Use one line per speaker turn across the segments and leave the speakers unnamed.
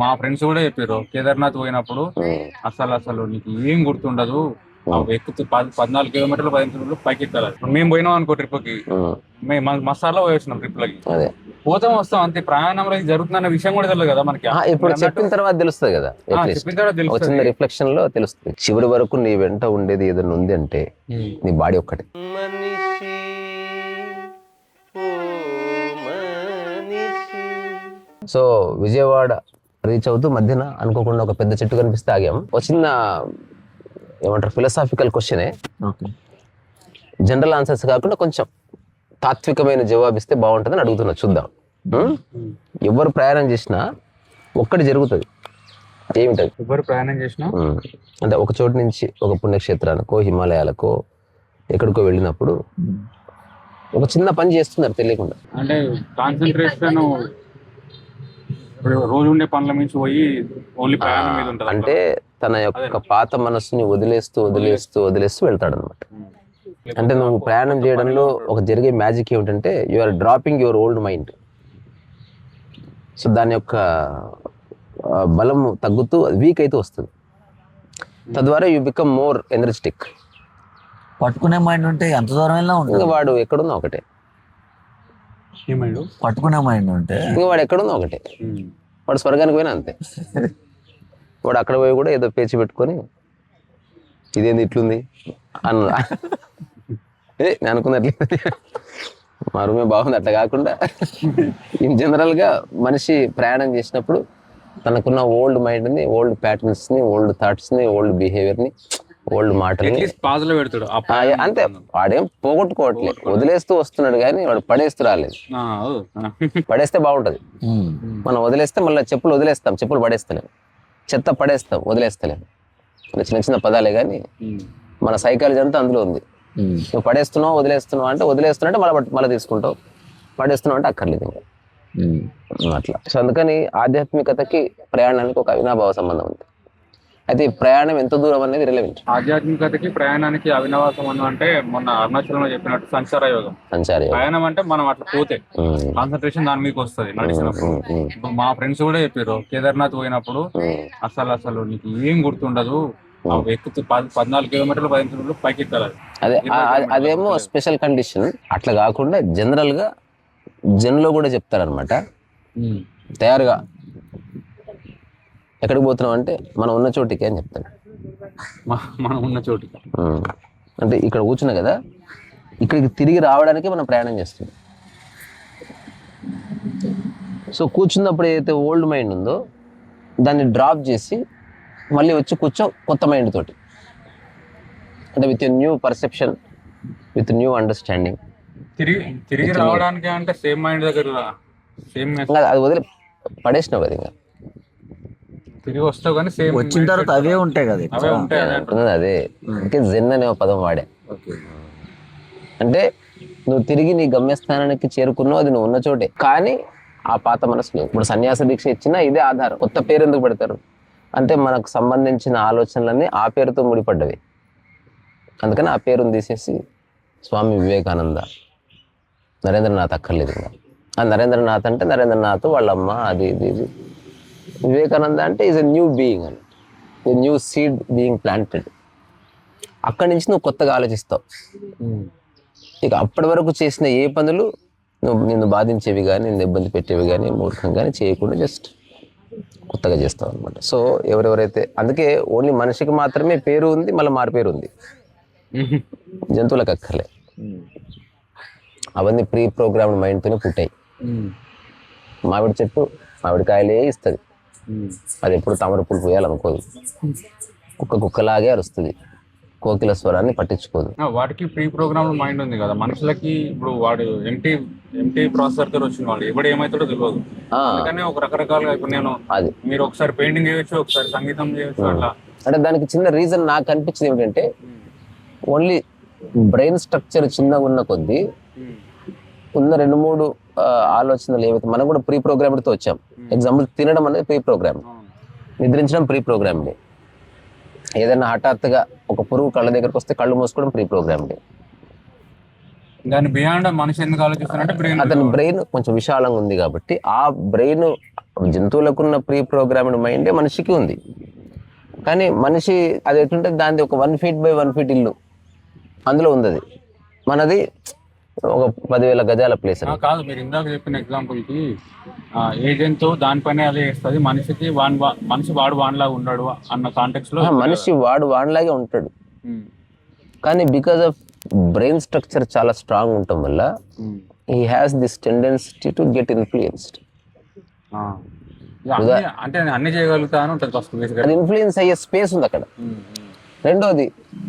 మా ఫ్రెండ్స్ కూడా చెప్పారు కేదార్నాథ్ పోయినప్పుడు అసలు అసలు నీకు ఏం గుర్తుండదు. ఎక్కుతూ 14 కిలోమీటర్లు 15 కిలోమీటర్లు పైకి ఎక్కాలి. మేము పోయినాం అనుకో ట్రిప్ కి, మేము మసాలా పోయిస్తున్నాం ట్రిప్ లకి, పోతాం వస్తాం అంతే. ప్రయాణంలో ఇది జరుగుతున్న విషయం కూడా తెలియదు కదా మనకి.
ఇప్పుడు చెప్పిన తర్వాత తెలుస్తుంది కదా,
చెప్పిన తర్వాత తెలుస్తుంది.
చిన్న రిఫ్లెక్షన్ లో తెలుస్తుంది. చివరి వరకు నీ వెంట ఉండేది ఏదైనా ఉంది అంటే నీ బాడీ ఒక్కటే. సో విజయవాడ రీచ్ అవుతూ మధ్యన అనుకోకుండా ఒక పెద్ద చెట్టు కనిపిస్తే ఆగాం. ఒక చిన్న ఏమంటారు ఫిలసాఫికల్ క్వశ్చనే, జనరల్ ఆన్సర్స్ కాకుండా కొంచెం తాత్వికమైన జవాబిస్తే బాగుంటుందని అడుగుతున్నా. చూద్దాం. ఎవరు ప్రయాణం చేసినా ఒక్కటి జరుగుతుంది. ఏమిటది?
ఎవరు ప్రయాణం చేసినా
అంటే ఒక చోటు నుంచి ఒక పుణ్యక్షేత్రానికో హిమాలయాలకో ఎక్కడికో వెళ్ళినప్పుడు ఒక చిన్న పని చేస్తున్నారు తెలియకుండా.
అంటే కాన్సన్ట్రేషన్ రోజు ఉండే పనుల నుంచి పోయి ఓన్లీ ప్రయాణం మీద ఉంటుంది.
అంటే తన యొక్క పాత మనస్సుని వదిలేస్తూ వదిలేస్తూ వదిలేస్తూ వెళ్తాడు అనమాట. అంటే నువ్వు ప్రయాణం చేయడంలో ఒక జరిగే మ్యాజిక్ ఏమిటంటే you are dropping your old mind. So దాని యొక్క బలం తగ్గుతూ వీక్ అయితే వస్తుంది. తద్వారా యూ బికమ్ మోర్ ఎనర్జెటిక్.
పట్టుకునే మైండ్ ఉంటే ఎంత దూరం వెళ్ళినా ఉంటుంది.
వాడు ఎక్కడున్నా ఒకటే.
పట్టుకునే మైండ్ ఉంటే
ఇంకా వాడు ఎక్కడున్నా ఒకటే. వాడు స్వర్గానికి పోయినా అంతే. వాడు అక్కడ పోయి కూడా ఏదో పేచి పెట్టుకొని ఇదేంది ఇట్లుంది అన్న నేను అనుకున్నట్లే మా రూమే బాగుంది. అట్లా కాకుండా ఇన్ జనరల్గా మనిషి ప్రయాణం చేసినప్పుడు తనకున్న ఓల్డ్ మైండ్ని, ఓల్డ్ ప్యాటర్న్స్ని, ఓల్డ్ థాట్స్ని, ఓల్డ్ బిహేవియర్ని, ఓల్డ్ మాటల్ని అంతే. వాడేం పోగొట్టుకోవట్లేదు, వదిలేస్తూ వస్తున్నాడు. కానీ వాడు పడేస్తూ రాలేదు. పడేస్తే బాగుంటది. మనం వదిలేస్తే మళ్ళీ చెప్పులు వదిలేస్తాం, చెప్పులు పడేస్తలేము. చెత్త పడేస్తాం, వదిలేస్తలేము. చిన్న చిన్న పదాలే కానీ మన సైకాలజీ అంతా అందులో ఉంది. నువ్వు పడేస్తున్నావు వదిలేస్తున్నావు అంటే వదిలేస్తున్నా అంటే మళ్ళీ తీసుకుంటావు, పడేస్తున్నావు అంటే అక్కర్లేదు ఇంకా అట్లా. సో అందుకని ఆధ్యాత్మికతకి ప్రయాణానికి ఒక అవినాభావ సంబంధం ఉంది. అయితే ఈ ప్రయాణం ఎంత దూరం అనేది రిలవెంట్.
ఆధ్యాత్మికతకి ప్రయాణానికి అవినాభావ సంబంధం అంటే మొన్న అరుణాచలంలో చెప్పినట్టు సంచార యోగం. ప్రయాణం అంటే మనం అట్లా పోతే కాన్సన్ట్రేషన్ దాని మీదకి వస్తుంది నడిచినప్పుడు. ఇప్పుడు మా ఫ్రెండ్స్ కూడా చెప్పారు కేదార్నాథ్ పోయినప్పుడు అసలు అసలు నీకు ఏం గుర్తుండదు. ఎక్కుతూ 14 కిలోమీటర్లు 15 కిలోమీటర్లు పైకి ఎక్కాలి.
అదేమో స్పెషల్ కండిషన్. అట్లా కాకుండా జనరల్ గా జన్లో కూడా చెప్తారనమాట, తయారుగా ఎక్కడికి పోతున్నాం అంటే మనం ఉన్న చోటికి అని చెప్తాడు.
మనం ఉన్న చోటికి
అంటే ఇక్కడ కూర్చున్నా కదా, ఇక్కడికి తిరిగి రావడానికి మనం ప్రయాణం చేస్తున్నాం. సో కూర్చున్నప్పుడు ఏదైతే ఓల్డ్ మైండ్ ఉందో దాన్ని డ్రాప్ చేసి మళ్ళీ వచ్చి కూర్చో కొత్త మైండ్ తోటి. అంటే with new perception, with new understanding.
తిరిగి రావడానికి అంటే సేమ్ మైండ్ దగ్గర
అది వదిలి పడేసినావు కదా, ఇంకా
తిరిగి వస్తావు కానీ సేమ్
వచ్చిన తర్వాత అవే ఉంటాయి కదా.
అదే ఇంకా జెన్ అనే పదం వాడే. అంటే నువ్వు తిరిగి నీ గమ్యస్థానానికి చేరుకున్నావు, అది నువ్వు ఉన్న చోటే. కానీ ఆ పాత మనసు లేదు. ఇప్పుడు సన్యాస దీక్ష ఇచ్చినా ఇదే ఆధారం. కొత్త పేరు ఎందుకు పెడతారు అంటే మనకు సంబంధించిన ఆలోచనలన్నీ ఆ పేరుతో ముడిపడ్డవి. అందుకని ఆ పేరుని తీసేసి స్వామి వివేకానంద, నరేంద్రనాథ్ అక్కర్లేదు. ఇంకా ఆ నరేంద్రనాథ్ అంటే నరేంద్రనాథ్ వాళ్ళమ్మ అది ఇది ఇది. వివేకానంద అంటే ఈజ్ ఎ న్యూ బీయింగ్ అని, a new seed being planted. అక్కడి నుంచి నువ్వు కొత్తగా ఆలోచిస్తావు. ఇక అప్పటి వరకు చేసిన ఏ పనులు నిన్ను బాధించేవి కానీ, నిన్ను ఇబ్బంది పెట్టేవి కానీ, మూర్ఖం కానీ చేయకుండా జస్ట్ కొత్తగా చేస్తావు అనమాట. సో ఎవరెవరైతే, అందుకే ఓన్లీ మనిషికి మాత్రమే పేరు ఉంది, మళ్ళీ మారు పేరు ఉంది, జంతువులకు అక్కర్లే. అవన్నీ ప్రీ ప్రోగ్రామ్డ్ మైండ్తోనే పుట్టాయి. మామిడి చెట్టు మామిడికాయలే ఇస్తుంది, అది ఎప్పుడు తామర పూలు పోయాలనుకోదు. కుక్కలాగే అరుస్తుంది, కోకిల స్వరాన్ని పట్టించుకోదు.
వాటికి ప్రీ ప్రోగ్రామ్ మైండ్ ఉంది కదా. మనుషులకి ఇప్పుడు వాడు ఎంటీ ప్రాసెసర్ తో వచ్చిన వాళ్ళు ఎప్పుడు ఏమవుతాడో తెలియదు. అందుకని ఒక రకరకాలుగా ఇప్పుడు నేను అది మీరు ఒకసారి పెయింటింగ్ చేయొచ్చు, ఒకసారి సంగీతం చేయొచ్చు. అట్లా
అంటే దానికి చిన్న రీజన్ నాకు అనిపించింది ఏమిటంటే, ఓన్లీ బ్రెయిన్ స్ట్రక్చర్ చిన్నగా ఉన్న కొద్దీ ఉన్న 2-3 ఆలోచనలు ఏవైతే మనం కూడా ప్రీ ప్రోగ్రామ్డ్తో వచ్చాం. ఎగ్జాంపుల్ తినడం అనేది ప్రీ ప్రోగ్రామ్, నిద్రించడం ప్రీ ప్రోగ్రామ్డ్, ఏదైనా హఠాత్తుగా ఒక పురుగు కళ్ళ దగ్గరకు వస్తే కళ్ళు మూసుకోవడం ప్రీ ప్రోగ్రామ్డ్.
దాని బియాండ్ మనిషి ఎందుకు ఆలోచిస్తానంటే
అతని బ్రెయిన్ కొంచెం విశాలంగా ఉంది కాబట్టి ఆ బ్రెయిన్ జంతువులకు ఉన్న ప్రీ ప్రోగ్రామ్డ్ మైండే మనిషికి ఉంది. కానీ మనిషి అది ఎట్లుంటే దాని ఒక 1 feet by 1 feet ఇల్లు అందులో ఉంది. అది మనది ఒక 10,000 గజాల ప్లేస్.
కాదు, మీరు ఇందాక చెప్పిన ఎగ్జాంపుల్ కి ఏజెంట్ దానిపైన అదే చేస్తుంది, మనిషికి మనిషి వాడు వాడిలాగా ఉన్నాడు అన్న కాంటెక్స్ట్ లో
మనిషి వాడు వాడిలాగే ఉంటాడు. కానీ బికాస్ ఆఫ్ బ్రెయిన్ స్ట్రక్చర్ చాలా స్ట్రాంగ్ ఉండటం వల్ల he has this tendency to get influenced.
అంటే అన్ని చేయగలుగుతాను
అది ఇన్ఫ్లుయెన్స్ అయ్యే స్పేస్ ఉంది అక్కడ. రెండోది,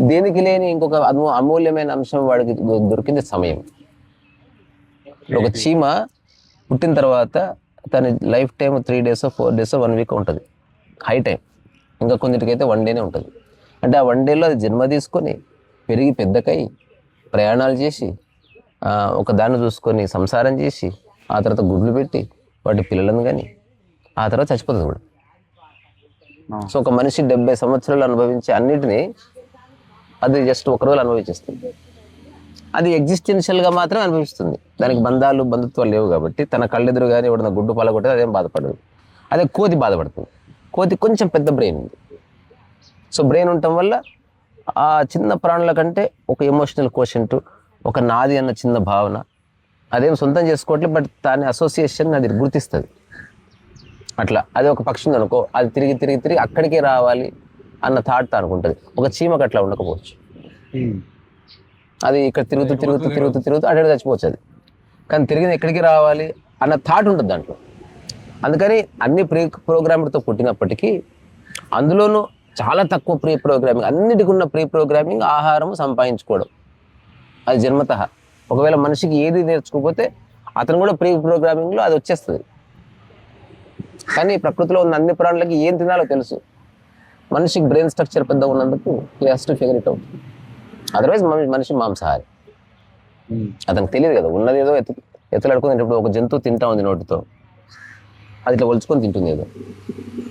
దేనికి లేని ఇంకొక అమూల్యమైన అంశం వాడికి దొరికింది సమయం. ఒక చీమ పుట్టిన తర్వాత తన life time 3 days 4 days 1 week ఉంటుంది, హై టైం. ఇంకా కొన్నిటికైతే 1 day ఉంటుంది. అంటే ఆ 1 dayలో అది జన్మ తీసుకొని పెరిగి పెద్దకై ప్రయాణాలు చేసి ఒక దాన్ని చూసుకొని సంసారం చేసి ఆ తర్వాత గుడ్లు పెట్టి వాటి పిల్లలను కానీ ఆ తర్వాత చచ్చిపోతుంది కూడా. సో ఒక మనిషి 70 సంవత్సరాలు అనుభవించే అన్నిటినీ అది జస్ట్ 1 రోజు అనుభవించేస్తుంది. అది ఎగ్జిస్టెన్షియల్గా మాత్రమే అనుభవిస్తుంది. దానికి బంధుత్వాలు లేవు కాబట్టి తన కళ్ళెదురు కానీ ఎవడన్నా గుడ్డు పాలగొట్టేది అదేం బాధపడదు. అదే కోతి బాధపడుతుంది. కోతి కొంచెం పెద్ద బ్రెయిన్ ఉంది. సో బ్రెయిన్ ఉండటం వల్ల ఆ చిన్న ప్రాణుల కంటే ఒక ఎమోషనల్ కోషెంట్, ఒక నాది అన్న చిన్న భావన అదేం సొంతం చేసుకోవట్లేదు, బట్ దాని అసోసియేషన్ అది గుర్తిస్తుంది. అట్లా అది ఒక పక్షి ఉంది అనుకో, అది తిరిగి తిరిగి తిరిగి అక్కడికే రావాలి అన్న థాట్ అనుకుంటుంది. ఒక చీమకు అట్లా ఉండకపోవచ్చు. అది ఇక్కడ తిరుగుతూ తిరుగుతూ తిరుగుతూ తిరుగుతూ అటు చచ్చిపోవచ్చు అది. కానీ తిరిగి ఎక్కడికి రావాలి అన్న థాట్ ఉంటుంది దాంట్లో. అందుకని అన్ని ప్రోగ్రామ్తో పుట్టినప్పటికీ అందులోనూ చాలా తక్కువ ప్రీ ప్రోగ్రామింగ్, అన్నిటికీ ఉన్న ప్రీ ప్రోగ్రామింగ్ ఆహారం సంపాదించుకోవడం, అది జన్మత. ఒకవేళ మనిషికి ఏది నేర్చుకోకపోతే అతను కూడా ప్రీ ప్రోగ్రామింగ్లో అది వచ్చేస్తుంది. కానీ ప్రకృతిలో ఉన్న అన్ని ప్రాణులకి ఏం తినాలో తెలుసు. మనిషికి బ్రెయిన్ స్ట్రక్చర్ పెద్ద ఉన్నందుకు he has to figure it out. Otherwise మనిషి మాంసాహారి. అతనికి తెలియదు కదా, ఉన్నది ఏదో ఎత్తులాడుకుని ఇప్పుడు ఒక జంతువు తింటా ఉంది నోటితో, అది ఇట్లా ఒలుచుకొని తింటుంది ఏదో.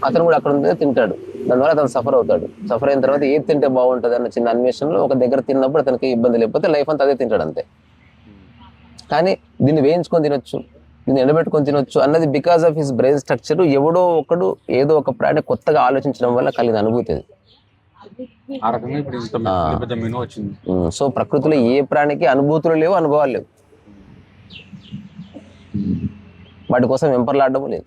అతను కూడా అక్కడ ఉంటే తింటాడు, దానివల్ల అతను సఫర్ అవుతాడు. సఫర్ అయిన తర్వాత ఏది తింటే బాగుంటుంది అన్న చిన్న అన్వేషణలో ఒక దగ్గర తిన్నప్పుడు అతనికి ఇబ్బంది లేకపోతే లైఫ్ అంతా అదే తింటాడు అంతే. కానీ దీన్ని వేయించుకొని తినొచ్చు, దీన్ని ఎండబెట్టుకొని తినొచ్చు అన్నది because of his brain structure. ఎవడో ఒకడు ఏదో ఒక ప్రాణి కొత్తగా ఆలోచించడం వల్ల కలిగిన అనుభూతి అది. సో ప్రకృతిలో ఏ ప్రాణికి అనుభూతులు లేవు, అనుభవాలు లేవు. వాటి కోసం వెంపర్లాడడం లేదు.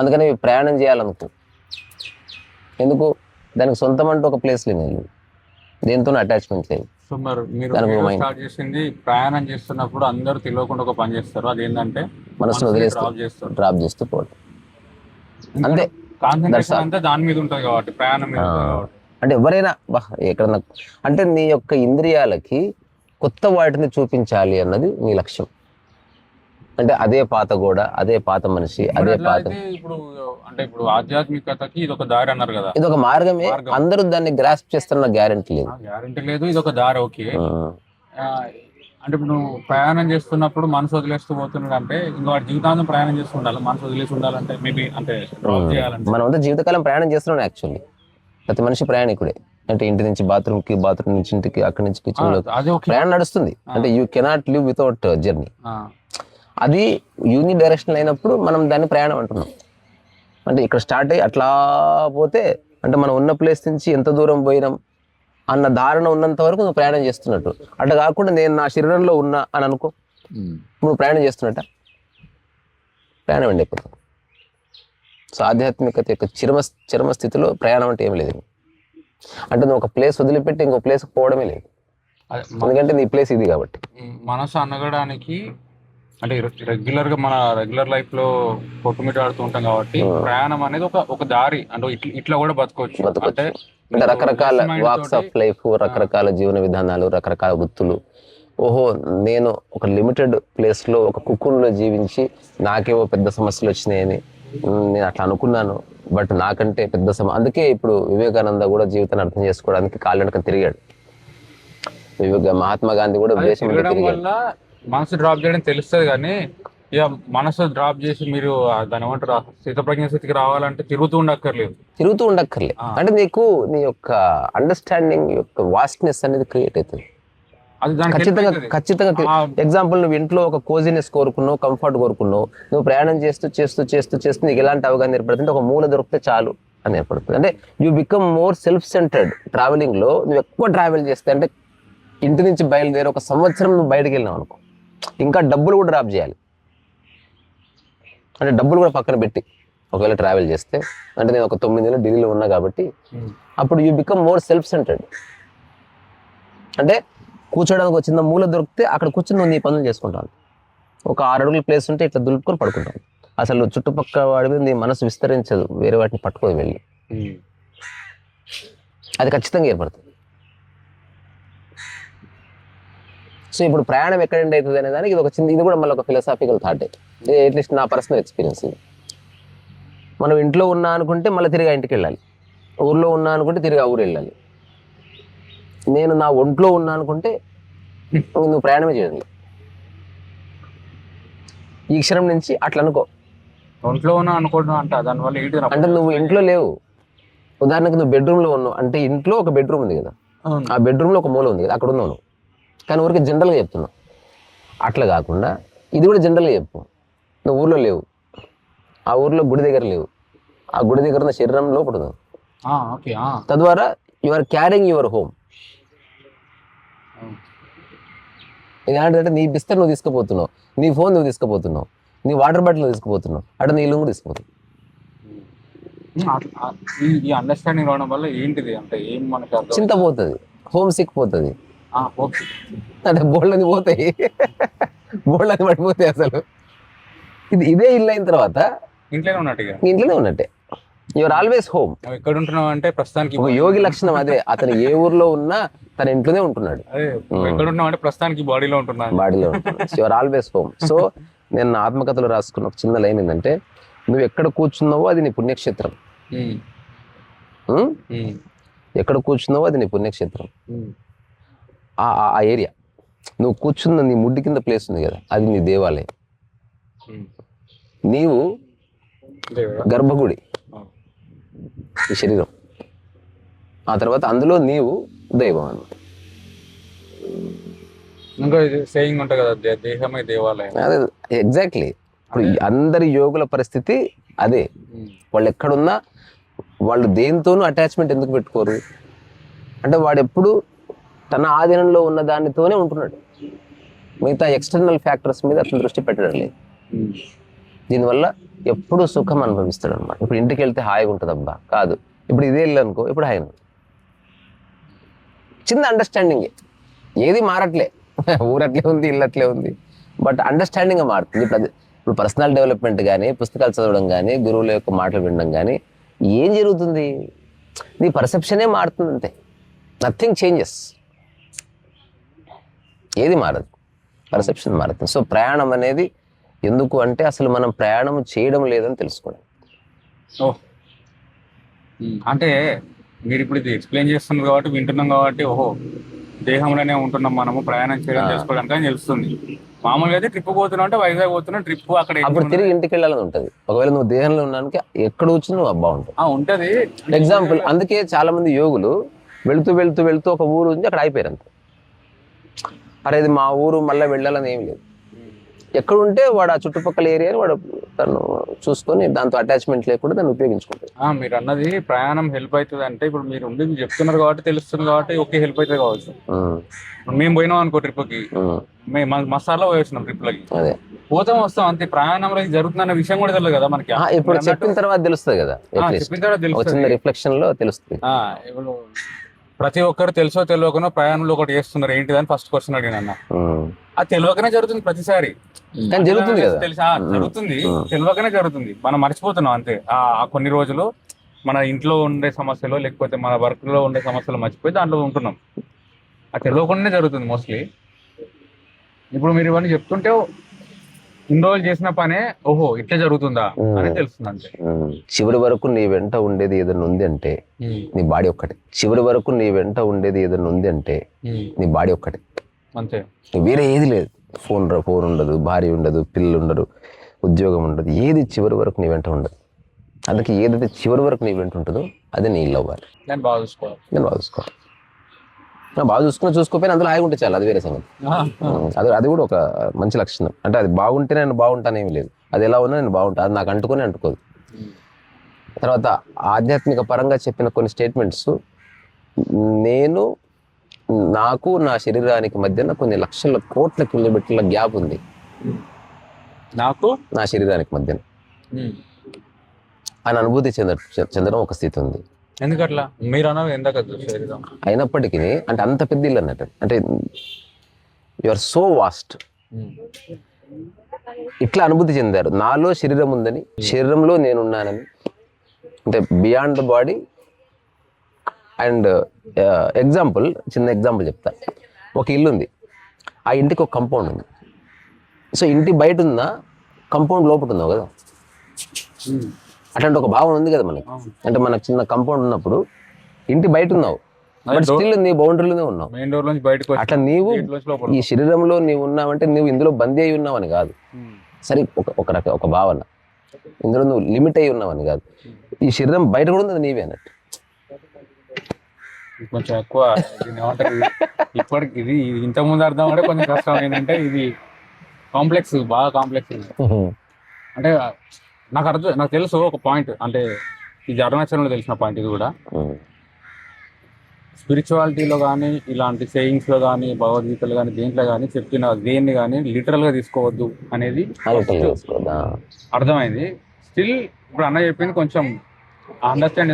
అందుకని ప్రయాణం చేయాలనుకో, ఎందుకు దానికి సొంతం అంటూ ఒక ప్లేస్ లేదు, దేంతో అటాచ్మెంట్ లేదు.
సో మరి మీరు స్టార్ట్ చేసింది ప్రయాణం చేస్తున్నప్పుడు అందరూ తెలియకుండా ఒక పని చేస్తారు, అదేంటంటే
మనసును వదిలేస్తూ డ్రాప్ చేస్తూ పోవడం అంతే.
కాన్సంట్రేషన్ అంతా దాని మీద ఉంటుంది కాబట్టి, ప్రయాణం మీద
అంటే ఎవరైనా ఎక్కడన్నా అంటే నీ యొక్క ఇంద్రియాలకి కొత్త వాటిని చూపించాలి అన్నది నీ లక్ష్యం. అంటే అదే పాత గోడ, అదే పాత మనిషి, అదే పాత.
ఇప్పుడు ఆధ్యాత్మికతకి ఇది ఒక దారి అన్నారు కదా,
ఇది ఒక మార్గమే. అందరూ దాన్ని గ్రాస్ప్ చేస్తున్న గ్యారెంటీ
లేదు, ఇది ఒక దారి. ఓకే, అంటే ఇప్పుడు నువ్వు ప్రయాణం చేస్తున్నప్పుడు మనసు వదిలేస్తూ పోతున్నాడు అంటే ఇంకా వాడి జీవితాంతం ప్రయాణం చేస్తూ ఉండాలి. మనసు వదిలేసి ఉండాలంటే మేబీ అంటే డ్రాప్ చేయాలంటే
మనం అంతా జీవితకాలం ప్రయాణం చేస్తున్నాం. యాక్చువల్లీ ప్రతి మనిషి ప్రయాణికుడే. అంటే ఇంటి నుంచి బాత్రూమ్కి, బాత్రూమ్ నుంచి ఇంటికి, అక్కడి నుంచి కిచెన్ లో ప్రయాణం నడుస్తుంది. అంటే you cannot live without journey. అది యూని డైరెక్షన్ అయినప్పుడు మనం దాన్ని ప్రయాణం అంటున్నాం. అంటే ఇక్కడ స్టార్ట్ అయ్యి అట్లా పోతే అంటే మనం ఉన్న ప్లేస్ నుంచి ఎంత దూరం పోయినాం అన్న ధారణ ఉన్నంత వరకు నువ్వు ప్రయాణం చేస్తున్నట్టు. అట్లా కాకుండా నేను నా శరీరంలో ఉన్నా అని అనుకో, నువ్వు ప్రయాణం చేస్తున్నట్ట, ప్రయాణం అండి అయిపోతుంది. సో ఆధ్యాత్మికత యొక్క చరమ స్థితిలో ప్రయాణం అంటే ఏం లేదు. అంటే నువ్వు ఒక ప్లేస్ వదిలిపెట్టి ఇంకో ప్లేస్కి పోవడమే లేదు, ఎందుకంటే నీ ప్లేస్ ఇది కాబట్టి.
మనసు అనగడానికి అంటే మన రెగ్యులర్ లైఫ్ లో కొట్టుమిట్టాడుతూ ఉంటాం కాబట్టి ప్రయాణం అనేది ఒక దారి. అంటే ఇట్లా కూడా బతకొచ్చు.
అంటే రకరకాల వాక్స్ ఆఫ్ లైఫ్, రకరకాల జీవన విధానాలు, రకరకాల వృత్తులు. ఓహో, నేను ఒక లిమిటెడ్ ప్లేస్ లో ఒక కుక్కున్లో జీవించి నాకేవో పెద్ద సమస్యలు వచ్చినాయని నేను అట్లా అనుకున్నాను, బట్ నాకంటే పెద్ద అందుకే ఇప్పుడు వివేకానంద కూడా జీవితాన్ని అర్థం చేసుకోవడానికి కాళ్ళనక తిరిగాడు. మహాత్మా గాంధీ కూడా
మనసు డ్రాప్ చేయడం తెలుస్తుంది, కానీ ఇక మనసు డ్రాప్ చేసి మీరు దాని ఏమంటారు స్థితప్రజ్ఞ స్థితికి రావాలంటే తిరుగుతూ ఉండక్కర్లేదు. అంటే నీకు నీ యొక్క అండర్స్టాండింగ్ యొక్క వాస్ట్నెస్ అనేది క్రియేట్ అవుతుంది. అది దానికి
ఖచ్చితంగా
help అవుతుంది.
ఖచ్చితంగా ఎగ్జాంపుల్ నువ్వు ఇంట్లో ఒక కోజినెస్ కోరుకున్నావు, కంఫర్ట్ కోరుకున్నావు, నువ్వు ప్రయాణం చేస్తూ చేస్తూ చేస్తూ చేస్తూ నీకు ఎలాంటి అవగాహన ఏర్పడుతుంది, ఒక మూల దొరికితే చాలు అని ఏర్పడుతుంది. అంటే you become more self centred. Travelling లో నువ్వు ఎక్కువ ట్రావెల్ చేస్తే, అంటే ఇంటి నుంచి బయలుదేరి 1 సంవత్సరం నువ్వు బయటకు వెళ్ళినావు అనుకో, ఇంకా డబ్బులు కూడా డ్రాప్ చేయాలి. అంటే డబ్బులు కూడా పక్కన పెట్టి ఒకవేళ ట్రావెల్ చేస్తే, అంటే నేను ఒక 9 నెలలు ఢిల్లీలో ఉన్నా కాబట్టి అప్పుడు you become more self centred. అంటే కూర్చోడానికి వచ్చిన మూల దొరికితే అక్కడ కూర్చొని నువ్వు నీ పనులు చేసుకుంటాను. ఒక 6 అడుగుల ప్లేస్ ఉంటే ఇట్లా దులుపుకొని పడుకుంటాను. అసలు చుట్టుపక్కల వాడి మీద నీ మనసు విస్తరించదు, వేరే వాటిని పట్టుకొని వెళ్ళి. అది ఖచ్చితంగా ఏర్పడుతుంది. సో ఇప్పుడు ప్రయాణం ఎక్కడ ఎండ్ అవుతుంది అనే దానికి ఇది కూడా మళ్ళీ ఒక ఫిలాసాఫికల్ థాటే. అట్లీస్ట్ నా పర్సనల్ ఎక్స్పీరియన్స్. మనం ఇంట్లో ఉన్నా అనుకుంటే మళ్ళీ తిరిగి ఇంటికి వెళ్ళాలి, ఊర్లో ఉన్నా అనుకుంటే తిరిగి ఆ ఊరు వెళ్ళాలి. నేను నా ఒంట్లో ఉన్నా అనుకుంటే నువ్వు ప్రయాణమే చేయాలి. ఈ క్షణం నుంచి అట్లా అనుకో.
ఒంట్లో ఉన్నా అనుకోవడం అంటే దానివల్ల ఏంటి?
అంటే నువ్వు ఇంట్లో లేవు, ఉదాహరణకు నువ్వు బెడ్రూమ్లో ఉన్నావు అంటే ఇంట్లో ఒక బెడ్రూమ్ ఉంది కదా, ఆ బెడ్రూమ్లో ఒక మూల ఉంది కదా, అక్కడ ఉన్నావు నువ్వు. కానీ ఊరికి జనరల్గా చెప్తున్నావు. అట్లా కాకుండా ఇది కూడా జనరల్గా చెప్పు. నువ్వు ఊర్లో లేవు, ఆ ఊర్లో గుడి దగ్గర లేవు, ఆ గుడి దగ్గర ఉన్న శరీరం లోపల ఉంది. తద్వారా you are carrying your home. ఇది ఏంటంటే నీ బిస్తర్ నువ్వు తీసుకుపోతున్నావు, నీ ఫోన్ నువ్వు తీసుకుపోతున్నావు, నీ వాటర్ బాటిల్ నువ్వు తీసుకుపోతున్నావు, అంటే నీ ఇల్లు కూడా తీసుకుపోతున్నావు.
ఈ అండర్స్టాండింగ్ రావడం వల్ల ఏంటిది అంటే ఏం మనకి
చింత పోతుంది, హోమ్ సిక్ పోతుంది, అంటే బోళ్ళని పోతాయి, బోళ్ళని పడిపోతాయి. అసలు ఇదే ఇల్లు అయిన తర్వాత ఇంట్లోనే ఉన్నట్టే. Your always home.
ఎక్కడ ఉంటున్నావు అంటే ప్రస్తుతానికి
ఒక యోగి లక్షణం అదే. అతను ఏ ఊర్లో ఉన్నా తన ఇంట్లోనే ఉంటున్నాడు.
ఎక్కడ ఉంటున్నావు అంటే ప్రస్తుతానికి బాడీలో ఉంటున్నాడు.
Your always home. సో నేను నా ఆత్మకథలో రాసుకున్న ఒక చిన్న లైన్ ఏంటంటే, నువ్వు ఎక్కడ కూర్చున్నావో అది నీ పుణ్యక్షేత్రం. ఎక్కడ కూర్చున్నావో అది నీ పుణ్యక్షేత్రం. ఆ ఏరియా నువ్వు కూర్చున్న నీ ముడ్డి కింద ప్లేస్ ఉంది కదా, అది నీ దేవాలయం. నీవు గర్భగుడి, ఈ శరీరం, ఆ తర్వాత అందులో నీవు దైవం అన్నమాట.
ఇంకా సేయింగ్ ఉంటుంది కదా, దేహమే దేవాలయం.
అదే ఎగ్జాక్ట్లీ. ఇప్పుడు అందరి యోగుల పరిస్థితి అదే. వాళ్ళు ఎక్కడున్నా వాళ్ళు దేనితోనూ అటాచ్మెంట్ ఎందుకు పెట్టుకోరు అంటే, వాడు ఎప్పుడు తన ఆధీనంలో ఉన్న దానితోనే ఉంటున్నాడు. మిగతా ఎక్స్టర్నల్ ఫ్యాక్టర్స్ మీద అతను దృష్టి పెట్టడం లేదు. దీనివల్ల ఎప్పుడు సుఖం అనుభవిస్తాడు అనమాట. ఇప్పుడు ఇంటికి వెళ్తే హాయిగా ఉంటుంది అబ్బా, కాదు ఇప్పుడు ఇదే ఇల్లు అనుకో, ఇప్పుడు హాయి. చిన్న అండర్స్టాండింగే, ఏది మారట్లే. ఊరట్లే ఉంది, ఇల్లు అట్లే ఉంది, బట్ అండర్స్టాండింగ్ మారుతుంది. ఇప్పుడు పర్సనల్ డెవలప్మెంట్ కానీ, పుస్తకాలు చదవడం కానీ, గురువుల యొక్క మాటలు వినడం కానీ, ఏం జరుగుతుంది? నీ పర్సెప్షనే మారుతుంది అంతే. Nothing changes. ఏది మారదు, పర్సెప్షన్ మారుతుంది. సో ప్రయాణం అనేది ఎందుకు అంటే, అసలు మనం ప్రయాణం చేయడం లేదని తెలుసుకోవడం.
అంటే మీరు ఇప్పుడు ఇది ఎక్స్ప్లెయిన్ చేస్తున్నారు కాబట్టి, వింటున్నాం కాబట్టి, ఓహో దేహంలోనే ఉంటున్నాం మనము, ప్రయాణం చేయడం చేసుకోవడానికి అని తెలుస్తుంది. మామూలుగా అయితే ట్రిప్ పోతున్నావు అంటే వైజాగ్ పోతున్నావు, ట్రిప్ అక్కడ
అప్పుడు తిరిగి ఇంటికి వెళ్ళాలని ఉంటుంది. ఒకవేళ నువ్వు దేహంలో ఉన్నానికి ఎక్కడ వచ్చినా నువ్వు అబ్బా ఉంటుంది.
ఉంటది.
ఎగ్జాంపుల్, అందుకే చాలా మంది యోగులు వెళుతూ వెళుతూ వెళుతూ ఒక ఊరు ఉంది, అక్కడ అయిపోయారు అంత. అరే ఇది మా ఊరు, మళ్ళీ వెళ్ళాలని ఏం లేదు. ఎక్కడుంటే వాడు ఆ చుట్టుపక్కల ఏరియాని వాడు తను చూసుకొని దాంతో అటాచ్మెంట్ లేకుండా దాన్ని ఉపయోగించుకుంటాడు.
మీరు అన్నది ప్రయాణం హెల్ప్ అవుతుంది అంటే, ఇప్పుడు మీరు ఉండి చెప్తున్నారు కాబట్టి, తెలుస్తుంది కాబట్టి ఓకే హెల్ప్ అవుతుంది కావచ్చు. మేము పోయినాం అనుకో ట్రిప్కి, మేము మసాలా పోయిస్తున్నాం ట్రిప్లకి, పోతాం వస్తాం అంతే. ప్రయాణంలో జరుగుతున్న విషయం కూడా తెలియదు కదా మనకి.
ఇప్పుడు చెప్పిన తర్వాత తెలుస్తుంది కదా,
చెప్పిన తర్వాత తెలుస్తుంది,
రిఫ్లెక్షన్ లో తెలుస్తుంది.
ఇప్పుడు ప్రతి ఒక్కరు తెలుసో తెలియకనో ప్రయాణంలో ఒకటి చేస్తున్నారు, ఏంటిదని ఫస్ట్ క్వశ్చన్ అడిగిన అన్న. అది తెలియకనే జరుగుతుంది ప్రతిసారి,
జరుగుతుంది కదా,
తెలుసా జరుగుతుంది, తెలియకనే జరుగుతుంది. మనం మర్చిపోతున్నాం అంతే. ఆ కొన్ని రోజులు మన ఇంట్లో ఉండే సమస్యలు, లేకపోతే మన వర్క్ లో ఉండే సమస్యలు మర్చిపోయి దాంట్లో ఉంటున్నాం. అది తెలియకుండానే జరుగుతుంది మోస్ట్లీ. ఇప్పుడు మీరు ఇవన్నీ చెప్తుంటే ఇన్ని రోజులు చేసిన పనే ఓహో ఇట్లా జరుగుతుందా అని తెలుస్తుంది అంతే.
చివరి వరకు నీ వెంట ఉండేది ఏదైనా ఉంది అంటే నీ బాడీ ఒక్కటే. చివరి వరకు నీ వెంట ఉండేది ఏదైనా ఉంది అంటే నీ బాడీ ఒక్కటే
అంతే,
వేరే ఏది లేదు. ఫోన్ ఉండదు, భార్య ఉండదు, పిల్లలు ఉండరు, ఉద్యోగం ఉండదు, ఏది చివరి వరకు నీ వెంట ఉండదు. అందుకే ఏదైతే చివరి వరకు నీ వెంట ఉంటుందో అదే నీ ఇల్లు అవ్వాలి.
నేను బాగా చూసుకోవాలి.
బాగా చూసుకోకపోయినా అందులో హాయిగా ఉంటే చాలు, అది వేరే సంగతి. అది కూడా ఒక మంచి లక్షణం. అంటే అది బాగుంటే నేను బాగుంటానేమి లేదు, అది ఎలా ఉన్నా నేను బాగుంటా, అది నాకు అంటుకోదు. తర్వాత ఆధ్యాత్మిక పరంగా చెప్పిన కొన్ని స్టేట్మెంట్స్, నాకు నా శరీరానికి మధ్యన కొన్ని లక్షల కోట్ల కిలోమీటర్ల గ్యాప్ ఉంది,
నాకు
నా శరీరానికి మధ్యన అని అనుభూతి చెందడం ఒక స్థితి ఉంది.
ఎందుకట్లా మీరు అన్నది ఎందాక శరీరం
అయినప్పటికీ అంటే అంత పెద్ద ఇల్లు అన్నట్టు, అంటే యు ఆర్ సో వాస్ట్, ఇట్లా అనుభూతి చెందారు. నాలో శరీరం ఉందని, శరీరంలో నేనున్నానని, అంటే బియాండ్ ద బాడీ. అండ్ చిన్న ఎగ్జాంపుల్ చెప్తా. ఒక ఇల్లు ఉంది, ఆ ఇంటికి ఒక కంపౌండ్ ఉంది. సో ఇంటి బయట ఉందా, కంపౌండ్ లోపల ఉందో కదా, అట్లాంటి ఒక భావన ఉంది కదా మనకి. అంటే మనకు చిన్న కంపౌండ్ ఉన్నప్పుడు ఇంటి బయట ఉన్నావు, బట్ స్టిల్ నీ బౌండరీలోనే ఉన్నావు.
మెయిన్ డోర్ నుంచి బయటకు
అట్లా నీవు ఈ శరీరంలో నీవు ఉన్నావంటే నువ్వు ఇందులో బందీ అయి ఉన్నావని కాదు. సరే, ఒక భావన, ఇందులో నువ్వు లిమిట్ అయి ఉన్నావని కాదు. ఈ శరీరం బయట కూడా ఉంది, అది నీవే అన్నట్టు.
కొంచెం ఎక్కువ ఇప్పటికి ఇది ఇంత ముందు అర్థం అంటే కొంచెం కష్టం. ఏంటంటే ఇది కాంప్లెక్స్, బాగా కాంప్లెక్స్. అంటే నాకు తెలుసు ఒక పాయింట్, అంటే ఇది అరుణాచలంలో తెలిసిన పాయింట్. ఇది కూడా స్పిరిచువాలిటీలో కానీ ఇలాంటి సేయింగ్స్ లో కానీ భగవద్గీతలో కానీ దేంట్లో కానీ చెప్పిన దేన్ని కానీ లిటరల్ గా తీసుకోవద్దు అనేది అర్థమైంది. స్టిల్ ఇప్పుడు అన్న చెప్పింది కొంచెం అండర్స్టాండ్.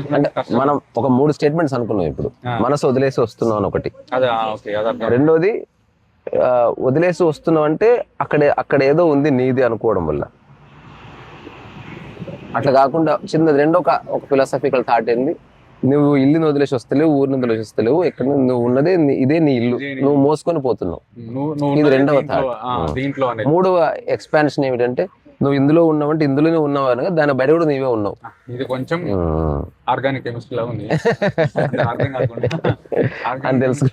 మనం ఒక 3 స్టేట్మెంట్స్ అనుకున్నాం ఇప్పుడు. మనసు వదిలేసి వస్తున్నాం అని ఒకటి, రెండోది వదిలేసి వస్తున్నాం అంటే అక్కడ ఏదో ఉంది నీది అనుకోవడం వల్ల. అట్లా కాకుండా చిన్నది రెండో ఒక ఫిలాసఫికల్ థాట్ ఏంది, నువ్వు ఇల్లుని వదిలేసి వస్తలేవు, ఊరిని వదిలేసి వస్తలేవు, ఎక్కడ నువ్వు ఉన్నదే ఇదే నీ ఇల్లు, నువ్వు మోసుకొని పోతున్నావు. ఇది రెండవ థాట్. మూడవ ఎక్స్పాన్షన్ ఏమిటంటే, నువ్వు ఇందులో ఉన్నావంటే ఇందులోనే ఉన్నావు అనగా దాని బయట కూడా నీవే ఉన్నావు.
ఇది కొంచెం ఆర్గానిక్ కెమిస్ట్రీ లా ఉంది
అని తెలుసు.